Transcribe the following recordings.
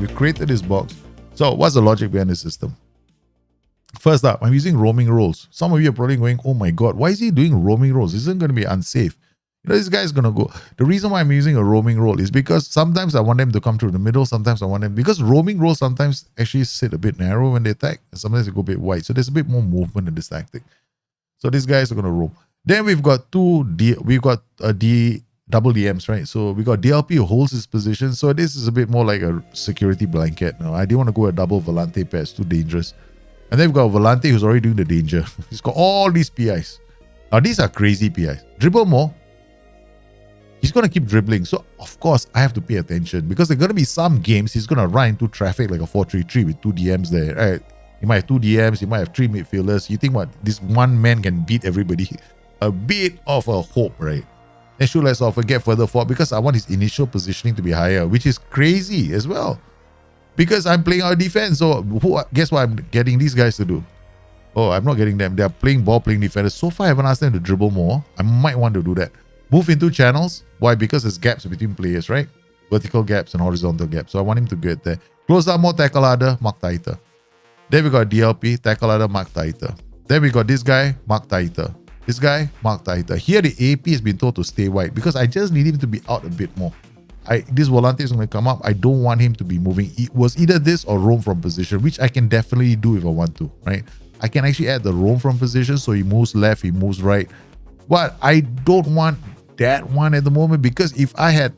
we've created this box. So what's the logic behind the system? First up, I'm using roaming roles. Some of you are probably going, oh my God, why is he doing roaming roles? Isn't going to be unsafe? You know, this guy's going to go. The reason why I'm using a roaming role is because sometimes I want them to come through the middle. Sometimes I want them, because roaming roles sometimes actually sit a bit narrow when they attack. And sometimes they go a bit wide. So there's a bit more movement in this tactic. So these guys are going to roam. Then we've got double DMs, right? So we got DLP who holds his position. So this is a bit more like a security blanket. No, I didn't want to go a double Volante pair. It's too dangerous. And then we've got Volante who's already doing the danger. He's got all these PIs. Now these are crazy PIs. Dribble more. He's going to keep dribbling. So, of course, I have to pay attention because there are going to be some games he's going to run into traffic like a 4-3-3 with 2 DMs there. Right? He might have 2 DMs. He might have 3 midfielders. You think what? This one man can beat everybody? A bit of a hope, right? And should let's not forget further forward because I want his initial positioning to be higher, which is crazy as well. Because I'm playing our defense. So, guess what I'm getting these guys to do? Oh, I'm not getting them. They're playing ball, playing defenders. So far, I haven't asked them to dribble more. I might want to do that. Move into channels. Why? Because there's gaps between players, right? Vertical gaps and horizontal gaps. So I want him to get there. Close down more, tackle harder, mark tighter. Then we got DLP, tackle harder, mark tighter. Then we got this guy, mark tighter. This guy, mark tighter. Here the AP has been told to stay wide because I just need him to be out a bit more. This Volante is going to come up. I don't want him to be moving. It was either this or roam from position, which I can definitely do if I want to, right? I can actually add the roam from position so he moves left, he moves right. But I don't want that one at the moment because if I had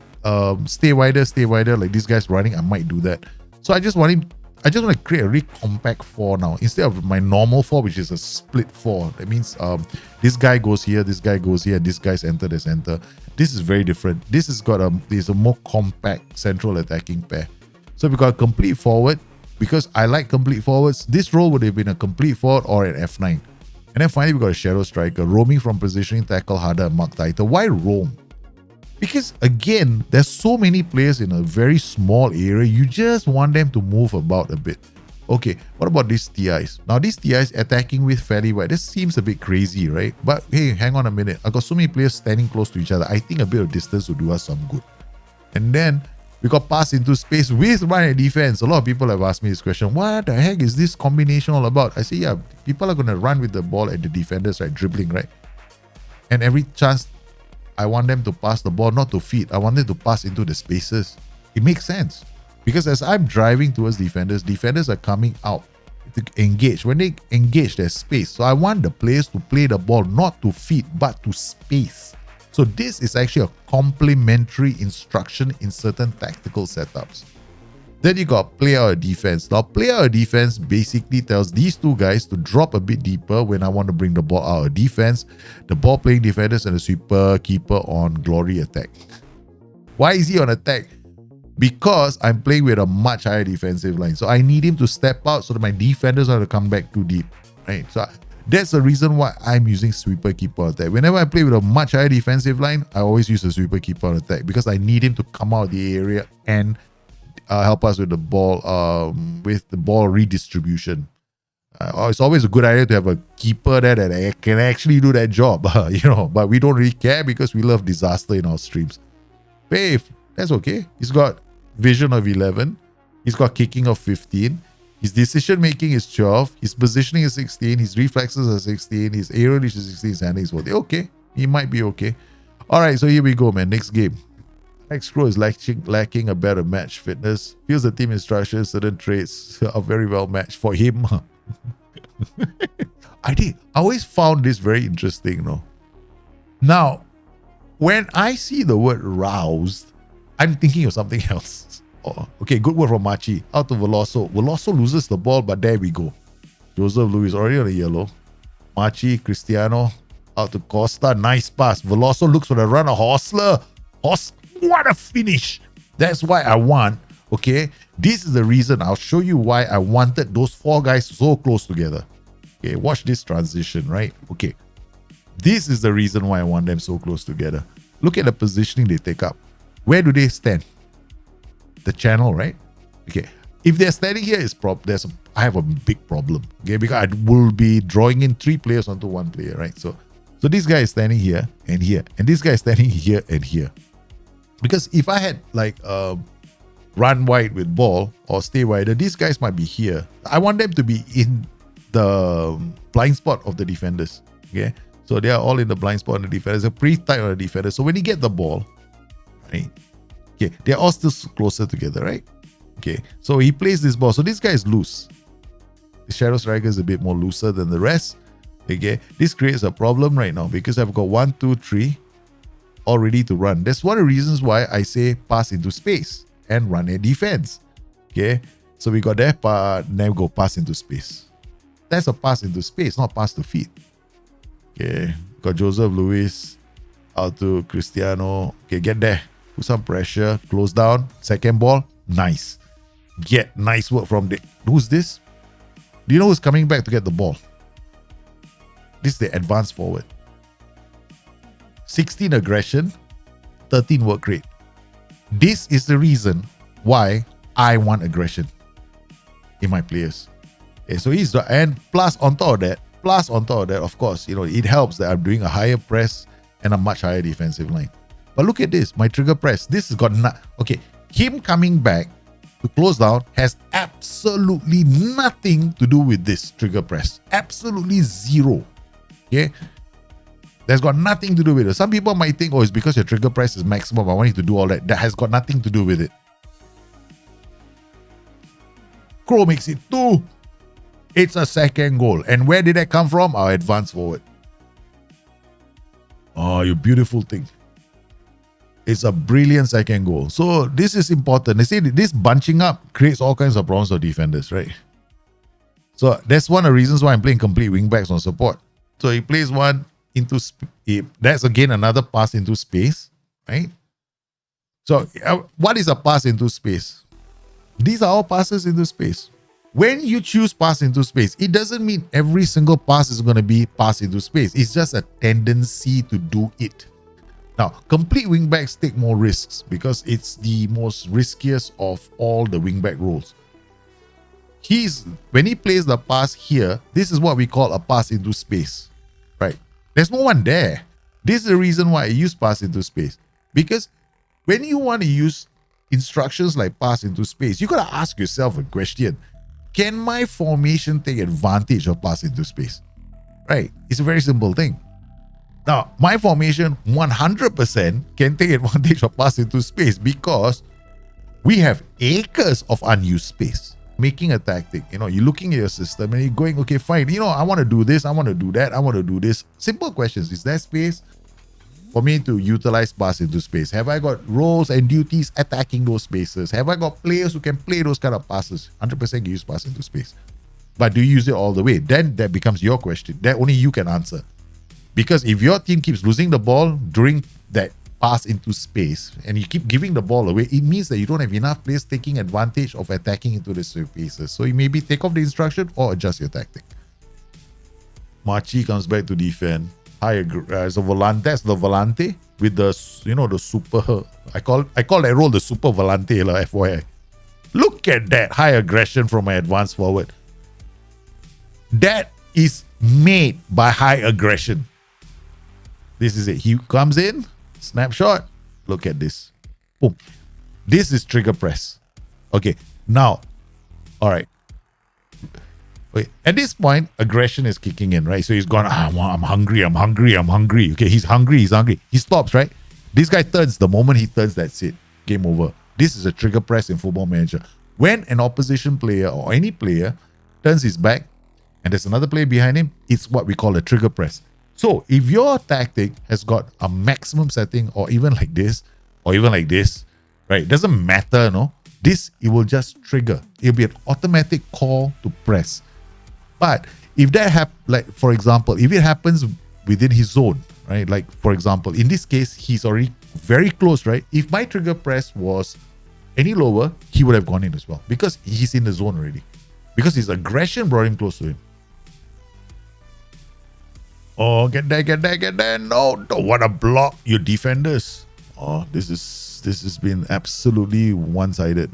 stay wider like these guys running, I might do that. So I just want to create a really compact 4 now instead of my normal 4, which is a split 4. That means this guy goes here, this guy goes here, this guy's enter, this enter. This is very different. This has got a more compact central attacking pair. So we got a complete forward because I like complete forwards. This role would have been a complete forward or an F9. And then finally, we got a shadow striker, roaming from positioning, tackle harder, mark tighter. Why roam? Because again, there's so many players in a very small area. You just want them to move about a bit. Okay, what about these TIs? Now, these TIs attacking with fairly wide. This seems a bit crazy, right? But hey, hang on a minute. I got so many players standing close to each other. I think a bit of distance will do us some good. And then we got pass into space with run and defense. A lot of people have asked me this question. What the heck is this combination all about? I say, yeah, people are going to run with the ball at the defenders, right? Dribbling, right? And every chance, I want them to pass the ball, not to feed. I want them to pass into the spaces. It makes sense. Because as I'm driving towards defenders are coming out to engage. When they engage, there's space. So I want the players to play the ball, not to feed, but to space. So this is actually a complementary instruction in certain tactical setups. Then you got player or defense. Now player or defense basically tells these two guys to drop a bit deeper when I want to bring the ball out of defense. The ball playing defenders and the sweeper keeper on glory attack. Why is he on attack? Because I'm playing with a much higher defensive line. So I need him to step out so that my defenders are to come back too deep. Right? So that's the reason why I'm using sweeper keeper attack. Whenever I play with a much higher defensive line, I always use a sweeper keeper attack because I need him to come out of the area and help us with the ball redistribution. It's always a good idea to have a keeper there that can actually do that job, but we don't really care because we love disaster in our streams. Faith, that's okay. He's got vision of 11. He's got kicking of 15. His decision making is 12. His positioning is 16. His reflexes are 16. His aerial reach is 16. His handling is 40. Okay. He might be okay. Alright, so here we go, man. Next game. X-Crow is lacking a better match fitness. Feels the team instructions, certain traits are very well matched for him. I always found this very interesting, no? Now, when I see the word roused, I'm thinking of something else. Oh, okay, good word from Machi. Out to Veloso. Veloso loses the ball, but there we go. Joseph Luis already on a yellow. Machi, Cristiano, out to Costa. Nice pass. Veloso looks for the run of Hostler. What a finish. That's why I want, okay? This is the reason. I'll show you why I wanted those 4 guys so close together. Okay, watch this transition, right? Okay. This is the reason why I want them so close together. Look at the positioning they take up. Where do they stand? The channel, right? Okay. If they're standing here, I have a big problem. Okay, because I will be drawing in 3 players onto 1 player, right? So this guy is standing here and here, and this guy is standing here and here. Because if I had like run wide with ball or stay wider, these guys might be here. I want them to be in the blind spot of the defenders. Okay, so they are all in the blind spot of the defenders. They're pretty tight on the defenders. So when you get the ball, right? Okay, they're all still closer together, right? Okay, so he plays this ball. So this guy is loose. The shadow striker is a bit more looser than the rest. Okay, this creates a problem right now because I've got 1, 2, 3 all ready to run. That's one of the reasons why I say pass into space and run a defense. Okay, so we got that part. Now we go pass into space. That's a pass into space, not pass to feet. Okay, got Joseph Luis out to Cristiano. Okay, get there. Put some pressure. Close down. Second ball. Nice. Get nice work from the... Who's this? Do you know who's coming back to get the ball? This is the advance forward. 16 aggression, 13 work rate. This is the reason why I want aggression in my players. Okay, so he's the... And plus on top of that, of course, you know, it helps that I'm doing a higher press and a much higher defensive line. But look at this, my trigger press. This has got okay. Him coming back to close down has absolutely nothing to do with this trigger press. Absolutely zero. Okay, that's got nothing to do with it. Some people might think, oh, it's because your trigger press is maximum. I want you to do all that. That has got nothing to do with it. Crow makes it 2. It's a second goal. And where did that come from? Our advance forward. Oh, you beautiful thing. It's a brilliant second goal. So this is important. They say this bunching up creates all kinds of problems for defenders, right? So that's one of the reasons why I'm playing complete wingbacks on support. So he plays one into... That's again another pass into space, right? So what is a pass into space? These are all passes into space. When you choose pass into space, it doesn't mean every single pass is going to be pass into space. It's just a tendency to do it. Now, complete wingbacks take more risks because it's the most riskiest of all the wingback roles. When he plays the pass here, this is what we call a pass into space, right? There's no one there. This is the reason why I use pass into space. Because when you want to use instructions like pass into space, you got to ask yourself a question. Can my formation take advantage of pass into space? Right? It's a very simple thing. Now, my formation 100% can take advantage of pass into space because we have acres of unused space. Making a tactic, you know, you're looking at your system and you're going, okay, fine, you know, I want to do this, I want to do that, I want to do this. Simple questions. Is there space for me to utilize pass into space? Have I got roles and duties attacking those spaces? Have I got players who can play those kind of passes? 100% use pass into space. But do you use it all the way? Then that becomes your question. That only you can answer. Because if your team keeps losing the ball during that pass into space and you keep giving the ball away, it means that you don't have enough players taking advantage of attacking into the spaces. So you maybe take off the instruction or adjust your tactic. Marchi comes back to defend. As a volante, that's the volante with the, you know, the super. I call that role the super volante, FYI. Look at that high aggression from my advanced forward. That is made by high aggression. This is it. He comes in, snapshot. Look at this. Boom. This is trigger press. Okay. Now, all right. Wait. At this point, aggression is kicking in, right? So he's gone, I'm hungry. Okay, he's hungry. He stops, right? This guy turns. The moment he turns, that's it. Game over. This is a trigger press in Football Manager. When an opposition player or any player turns his back and there's another player behind him, it's what we call a trigger press. So if your tactic has got a maximum setting or even like this, right? It doesn't matter, no? It will just trigger. It'll be an automatic call to press. But if that like for example, if it happens within his zone, right? Like for example, in this case, he's already very close, right? If my trigger press was any lower, he would have gone in as well because he's in the zone already. Because his aggression brought him close to him. Oh, get there. No, don't want to block your defenders. Oh, this has been absolutely one-sided.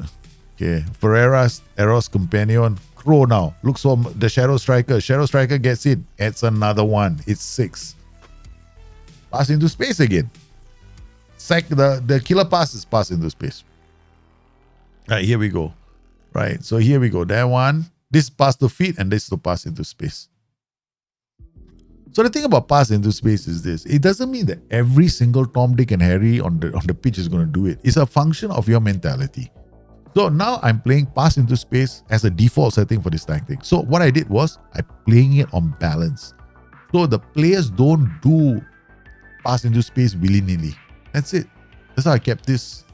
Okay, Ferreira's Eros companion. Crow now. Looks for the Shadow Striker. Shadow Striker gets in. Adds another one. It's 6. Pass into space again. The killer pass is pass into space. Right, here we go. Right, so here we go. That one, this pass to feet and this to pass into space. So the thing about pass into space is this. It doesn't mean that every single Tom, Dick and Harry on the pitch is going to do it. It's a function of your mentality. So now I'm playing pass into space as a default setting for this tactic. So what I did was I'm playing it on balance. So the players don't do pass into space willy-nilly. That's it. That's how I kept this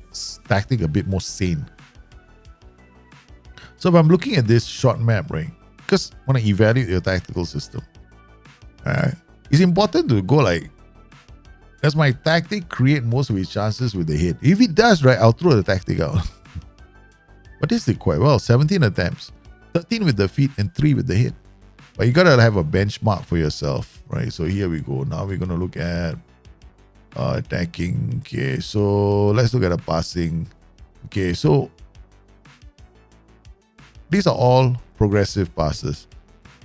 tactic a bit more sane. So if I'm looking at this short map, right, because I want to evaluate your tactical system, it's important to go like, does my tactic create most of its chances with the hit? If it does, right, I'll throw the tactic out. But this did quite well. 17 attempts, 13 with the feet and 3 with the hit. But you gotta have a benchmark for yourself, right? So here we go. Now we're gonna look at attacking. Okay, so let's look at the passing. Okay, so these are all progressive passes.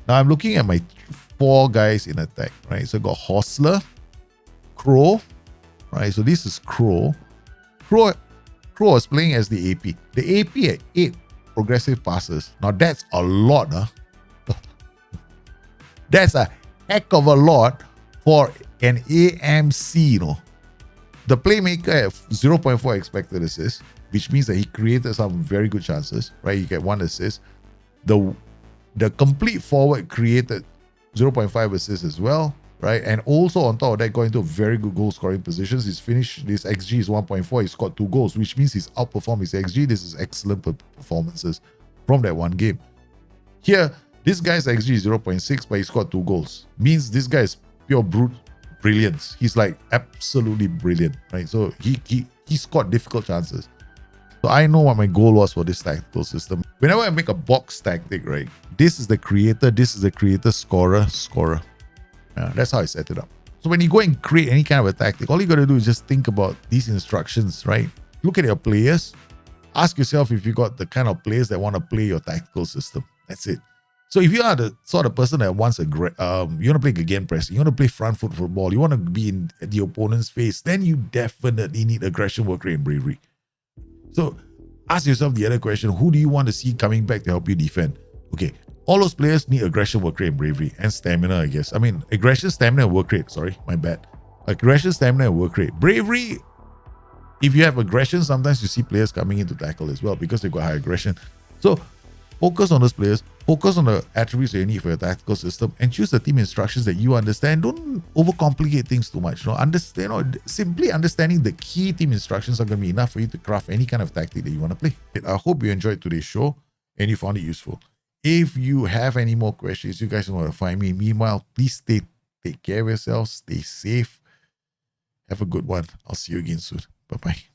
Now I'm looking at my 4 guys in attack, right? So I got Hostler, Crow, right? So this is Crow. Crow was playing as the AP. The AP at 8 progressive passes. Now that's a lot, huh? That's a heck of a lot for an AMC, you know. The playmaker at 0.4 expected assists, which means that he created some very good chances, right? You get 1 assist. The complete forward created 0.5 assists as well, right? And also on top of that, got into very good goal scoring positions. His XG is 1.4. He scored 2 goals, which means he's outperformed his XG. This is excellent performances from that one game. Here, this guy's XG is 0.6, but he scored 2 goals. Means this guy is pure brute brilliance. He's like absolutely brilliant, right? So he scored difficult chances. So I know what my goal was for this tactical system. Whenever I make a box tactic, right, this is the creator, scorer. That's how I set it up. So when you go and create any kind of a tactic, all you got to do is just think about these instructions, right? Look at your players. Ask yourself if you got the kind of players that want to play your tactical system. That's it. So if you are the sort of person that wants you want to play again pressing, you want to play front foot football, you want to be in the opponent's face, then you definitely need aggression, work rate, and bravery. So ask yourself the other question, who do you want to see coming back to help you defend? Okay, all those players need aggression, work rate, and bravery, and stamina, I guess. I mean, aggression, stamina, and work rate. Sorry, my bad. Aggression, stamina, and work rate. Bravery, if you have aggression, sometimes you see players coming in to tackle as well because they've got high aggression. So focus on those players, focus on the attributes that you need for your tactical system, and choose the team instructions that you understand. Don't overcomplicate things too much. Simply understanding the key team instructions are going to be enough for you to craft any kind of tactic that you want to play. I hope you enjoyed today's show and you found it useful. If you have any more questions, you guys know where to find me. Meanwhile, please take care of yourselves, stay safe. Have a good one. I'll see you again soon. Bye-bye.